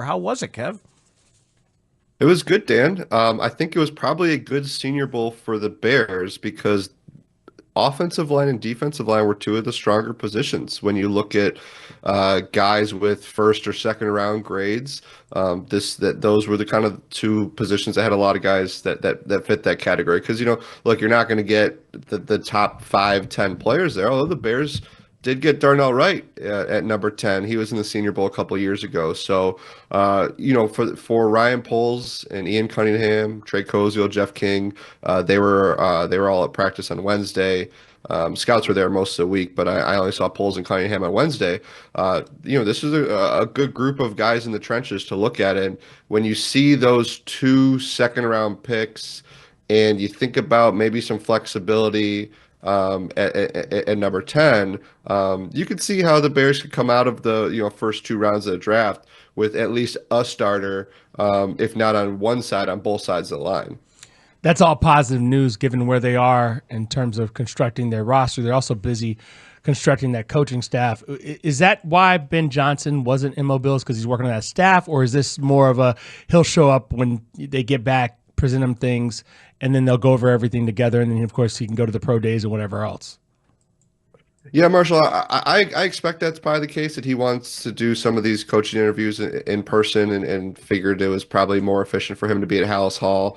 How was it, Kev? It was good, Dan. I think it was probably a good Senior Bowl for the Bears because offensive line and defensive line were two of the stronger positions. When you look at guys with first or second round grades, those were the kind of two positions that had a lot of guys that fit that category. Because look, you're not going to get the top 5, 10 players there. Although the Bears did get Darnell Wright at number 10. He was in the Senior Bowl a couple of years ago. So, for Ryan Poles and Ian Cunningham, Trey Koziel, Jeff King, they were all at practice on Wednesday. Scouts were there most of the week, but I only saw Poles and Cunningham on Wednesday. This is a good group of guys in the trenches to look at. And when you see those two second round picks and you think about maybe some flexibility at number 10, you could see how the Bears could come out of the first two rounds of the draft with at least a starter, if not on one side, on both sides of the line. That's all positive news given where they are in terms of constructing their roster. They're also busy constructing that coaching staff. Is that why Ben Johnson wasn't in Mobile, because he's working on that staff, or is this more of a he'll show up when they get back, present him things, and then they'll go over everything together, and then of course he can go to the pro days and whatever else? Yeah, Marshall, I expect that's probably the case, that he wants to do some of these coaching interviews in person, and figured it was probably more efficient for him to be at Haugh,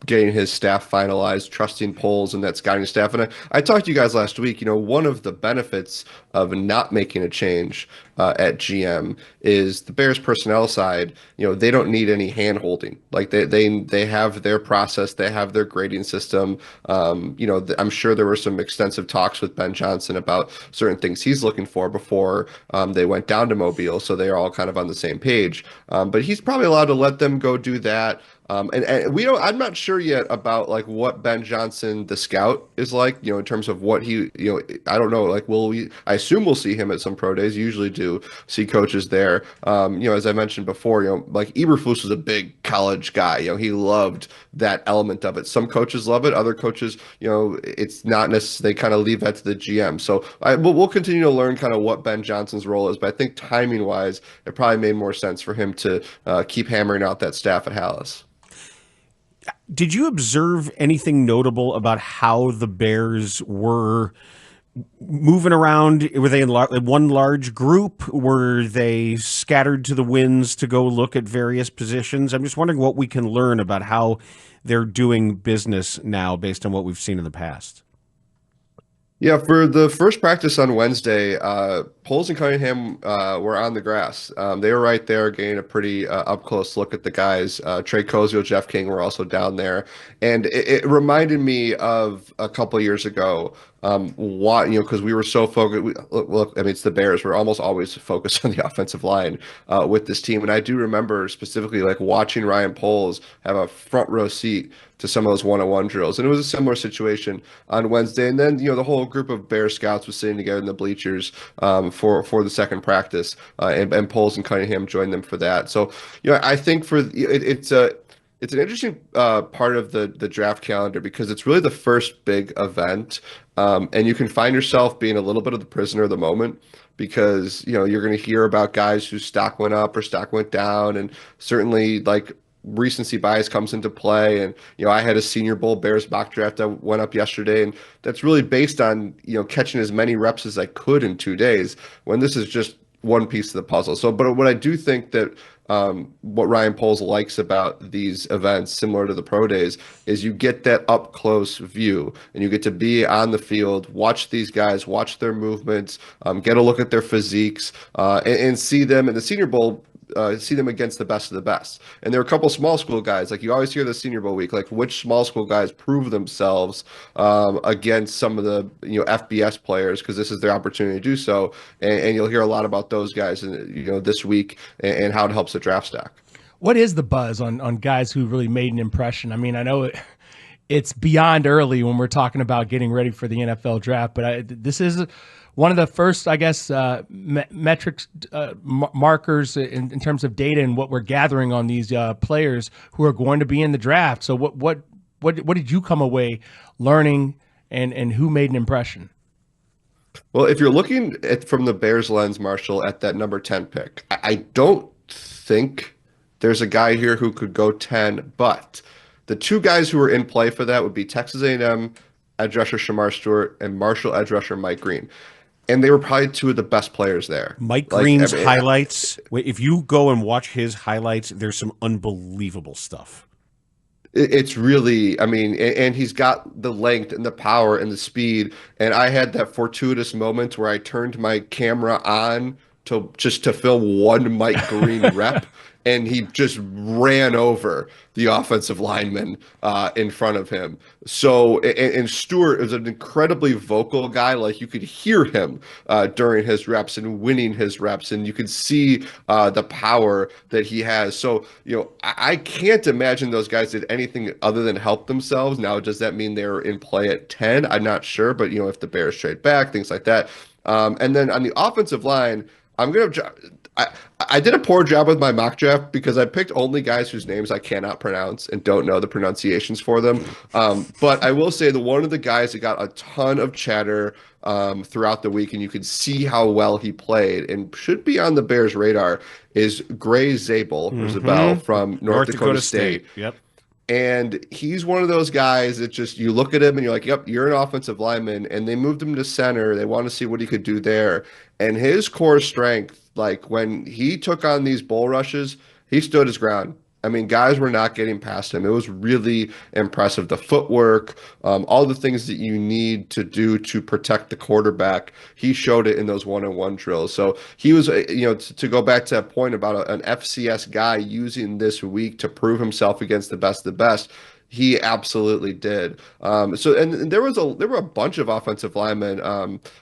getting his staff finalized, trusting polls and that scouting staff. And I talked to you guys last week, one of the benefits of not making a change at GM is the Bears personnel side. They don't need any hand holding. Like they have their process, they have their grading system. I'm sure there were some extensive talks with Ben Johnson about certain things he's looking for before they went down to Mobile, so they're all kind of on the same page. But he's probably allowed to let them go do that. And we don't. I'm not sure yet about like what Ben Johnson, the scout, is like. In terms of what he. I don't know. Like, will we? I assume we'll see him at some pro days. You usually do see coaches there. As I mentioned before, like Eberflus was a big college guy. He loved that element of it. Some coaches love it. Other coaches, it's not necessarily. They kind of leave that to the GM. So we'll continue to learn kind of what Ben Johnson's role is. But I think timing wise, it probably made more sense for him to keep hammering out that staff at Hallis. Did you observe anything notable about how the Bears were moving around? Were they in one large group? Were they scattered to the winds to go look at various positions? I'm just wondering what we can learn about how they're doing business now based on what we've seen in the past. Yeah, for the first practice on Wednesday, Poles and Cunningham were on the grass. They were right there getting a pretty up close look at the guys. Trey Koziel, Jeff King were also down there. And it reminded me of a couple of years ago. Because we were so focused. Look, I mean, it's the Bears. We're almost always focused on the offensive line with this team. And I do remember specifically like watching Ryan Poles have a front row seat to some of those one-on-one drills. And it was a similar situation on Wednesday. And then, the whole group of Bear scouts was sitting together in the bleachers for the second practice, and Poles and Cunningham joined them for that. So, I think it's an interesting part of the draft calendar because it's really the first big event, and you can find yourself being a little bit of the prisoner of the moment because you're going to hear about guys whose stock went up or stock went down, and certainly like recency bias comes into play. And I had a Senior Bowl Bears mock draft that went up yesterday, and that's really based on catching as many reps as I could in 2 days, when this is just one piece of the puzzle. So, but what I do think that what Ryan Poles likes about these events, similar to the pro days, is you get that up close view and you get to be on the field, watch these guys, watch their movements, get a look at their physiques, and see them in the Senior Bowl. See them against the best of the best. And there are a couple small school guys, like you always hear the Senior Bowl week, like which small school guys prove themselves against some of the FBS players, because this is their opportunity to do so. And you'll hear a lot about those guys this week, and how it helps the draft stack. What is the buzz on guys who really made an impression? I mean, I know it's beyond early when we're talking about getting ready for the NFL draft, but this is one of the first, I guess, metrics, markers in terms of data and what we're gathering on these players who are going to be in the draft. So what did you come away learning, and who made an impression? Well, if you're looking at from the Bears lens, Marshall, at that number 10 pick, I don't think there's a guy here who could go 10, but the two guys who are in play for that would be Texas A&M edge rusher Shamar Stewart and Marshall edge rusher Mike Green. And they were probably two of the best players there. Mike Green's highlights, if you go and watch his highlights, there's some unbelievable stuff. It's really, I mean, and he's got the length and the power and the speed. And I had that fortuitous moment where I turned my camera on to film one Mike Green rep, and he just ran over the offensive lineman in front of him. So, and Stewart is an incredibly vocal guy. Like, you could hear him during his reps and winning his reps, and you could see the power that he has. So, I can't imagine those guys did anything other than help themselves. Now, does that mean they're in play at 10? I'm not sure, but if the Bears trade back, things like that. And then on the offensive line, I did a poor job with my mock draft because I picked only guys whose names I cannot pronounce and don't know the pronunciations for them. But I will say that one of the guys that got a ton of chatter throughout the week, and you could see how well he played and should be on the Bears' radar, is Gray Zabel, from North Dakota State. Yep. And he's one of those guys that just, you look at him and you're like, yep, you're an offensive lineman. And they moved him to center. They want to see what he could do there. And his core strength, like when he took on these bull rushes, he stood his ground. I mean, guys were not getting past him. It was really impressive. The footwork, all the things that you need to do to protect the quarterback, he showed it in those one-on-one drills. So he was, to go back to that point about an FCS guy using this week to prove himself against the best of the best. He absolutely did. And there were a bunch of offensive linemen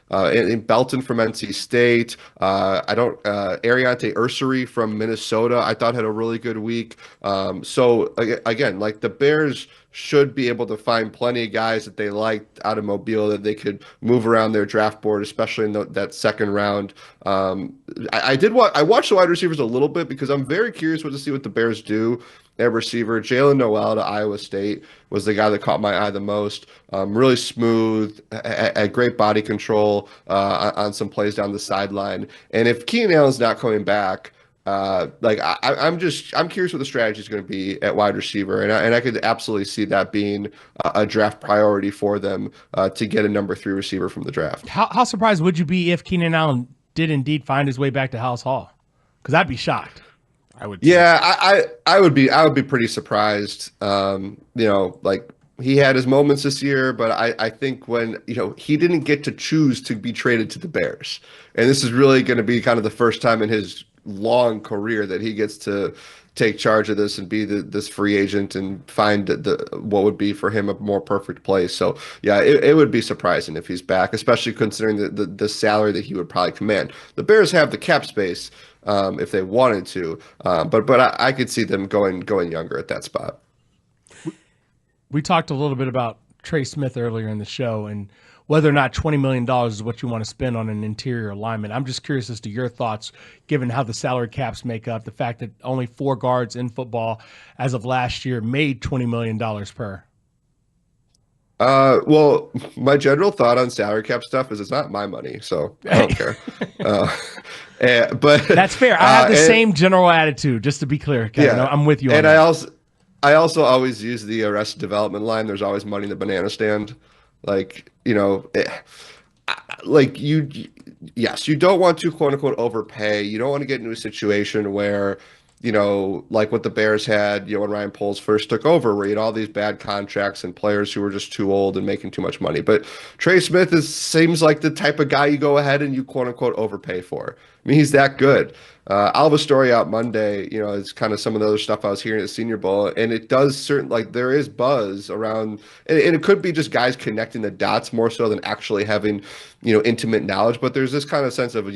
in Belton from NC State. Ariante Ursary from Minnesota, I thought had a really good week. So again, like, the Bears should be able to find plenty of guys that they liked out of Mobile that they could move around their draft board, especially in that second round. I watched the wide receivers a little bit because I'm very curious to see what the Bears do at receiver. Jalen Noel to Iowa State was the guy that caught my eye the most. Really smooth, had great body control on some plays down the sideline. And if Keenan Allen's not coming back, I'm curious what the strategy is going to be at wide receiver, and I could absolutely see that being a draft priority for them to get a number 3 receiver from the draft. How surprised would you be if Keenan Allen did indeed find his way back to Haugh? Because I'd be shocked. I would. Yeah, I would be pretty surprised. Like, he had his moments this year, but I think when, he didn't get to choose to be traded to the Bears, and this is really going to be kind of the first time in his long career that he gets to take charge of this and be this free agent and find what would be for him a more perfect place. So yeah, it would be surprising if he's back, especially considering the salary that he would probably command. The Bears have the cap space if they wanted to, but I could see them going younger at that spot. We talked a little bit about Trey Smith earlier in the show and whether or not $20 million is what you want to spend on an interior alignment. I'm just curious as to your thoughts, given how the salary caps make up, the fact that only 4 guards in football as of last year made $20 million per. Well, my general thought on salary cap stuff is it's not my money, so I don't care. But that's fair. I have the same general attitude, just to be clear, Kevin. Yeah, I'm with you on and that. I also always use the Arrested Development line. There's always money in the banana stand. Like, yes, you don't want to quote unquote overpay. You don't want to get into a situation where, like what the Bears had, when Ryan Poles first took over, where you had all these bad contracts and players who were just too old and making too much money. But Trey Smith seems like the type of guy you go ahead and you quote unquote overpay for. I mean, he's that good. I'll have a story out Monday, it's kind of some of the other stuff I was hearing at Senior Bowl, and it does there is buzz around, and it could be just guys connecting the dots more so than actually having, intimate knowledge, but there's this kind of sense of,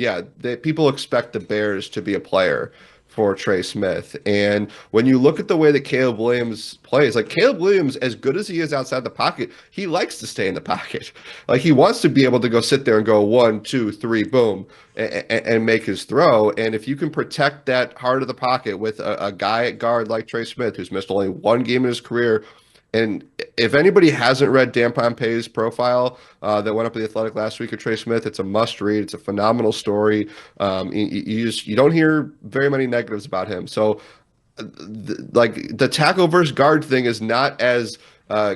people expect the Bears to be a player for Trey Smith. And when you look at the way that Caleb Williams plays, like Caleb Williams, as good as he is outside the pocket, he likes to stay in the pocket. Like, he wants to be able to go sit there and go 1, 2, 3, boom, and make his throw. And if you can protect that heart of the pocket with a guy at guard like Trey Smith, who's missed only 1 game in his career, and if anybody hasn't read Dan Pompei's profile that went up at The Athletic last week of Trey Smith, it's a must read. It's a phenomenal story. You don't hear very many negatives about him. So like the tackle versus guard thing is not as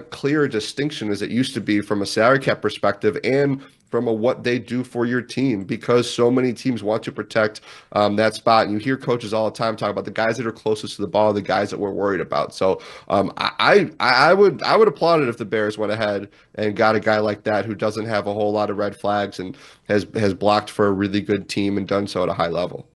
clear a distinction as it used to be from a salary cap perspective and from a what they do for your team, because so many teams want to protect that spot. And you hear coaches all the time talk about the guys that are closest to the ball, the guys that we're worried about. So I would applaud it if the Bears went ahead and got a guy like that who doesn't have a whole lot of red flags and has blocked for a really good team and done so at a high level.